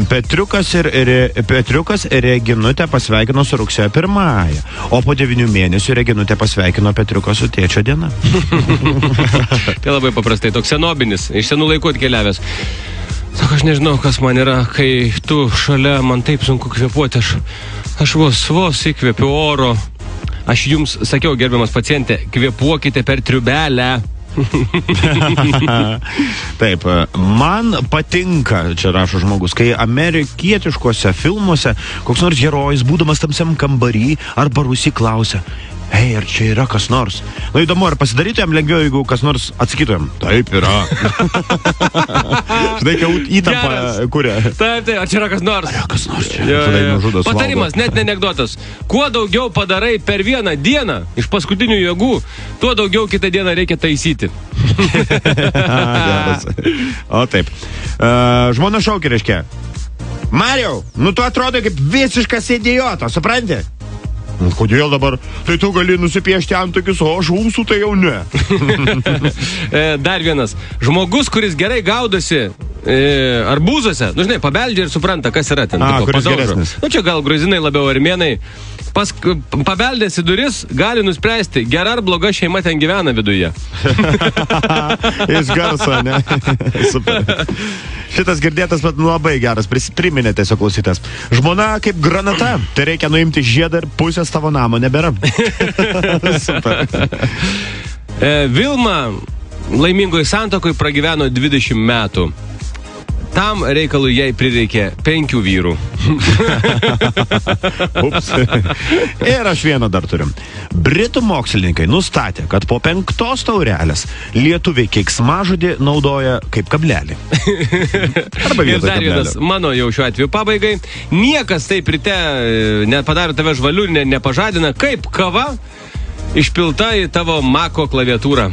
Petriukas ir Reginutė pasveikino su rugsėjo 1, o po 9 mėnesių Reginutė pasveikino Petriuką su tėčio diena. Tai labai paprastai, toks senobinis, iš senų laikų atkeliavęs. Sako, aš nežinau, kas man yra, kai tu šalia, man taip sunku kvėpuoti, aš vos įkvėpiu oro. Aš jums sakiau, gerbiamas pacientė, kvėpuokite per triubelę. Taip, man patinka, čia rašo žmogus, kai amerikietiškuose filmuose koks nors herojus, būdamas tamsiam kambarį arba rūsy klausia: Hei, ar čia yra kas nors? Na, įdomu, ar pasidarytų jam lengviau, jeigu kas nors atsakytų jam: Taip yra. Štai, kai įtampa kuria. Taip, ar čia yra kas nors? Ar yra kas nors čia? Patarimas, net ne anekdotas. Kuo daugiau padarai per vieną dieną iš paskutinių jėgų, tuo daugiau kitą dieną reikia taisyti. O taip. Žmona šaukė, reiškia: Mariau, nu tu atrodai kaip visiškas idiotas, supranti? Kodėl dabar? Tai tu gali nusipiešti antakius, o aš ūsų tai jau ne. Dar vienas. Žmogus, kuris gerai gaudosi arbūzuose, nu žinai, pabeldžia ir supranta, kas yra ten. Kuris geresnis. Nu čia gal gruzinai labiau armėnai. Pabeldęs į duris gali nuspręsti, gera ar bloga šeima ten gyvena viduje. Iš garso, ne? Super. Šitas girdėtas, bet labai geras, priminė tiesiog klausytas. Žmona kaip granata, tai reikia nuimti žiedą ir pusės tavo namo nebėra. Super. Vilma laimingoj santokoj pragyveno 20 metų. Tam reikalui jai prireikė 5 vyrų. Ups. Ir aš vieną dar turim. Britų mokslininkai nustatė, kad po 5 taurelės lietuviai keiksmažodį naudoja kaip kablelį. Arba ir dar vienas, mano jau šiuo atveju pabaigai. Niekas taip ryte nepadaro tave žvaliu ir nepažadina, kaip kava išpilta į tavo Mako klaviatūrą.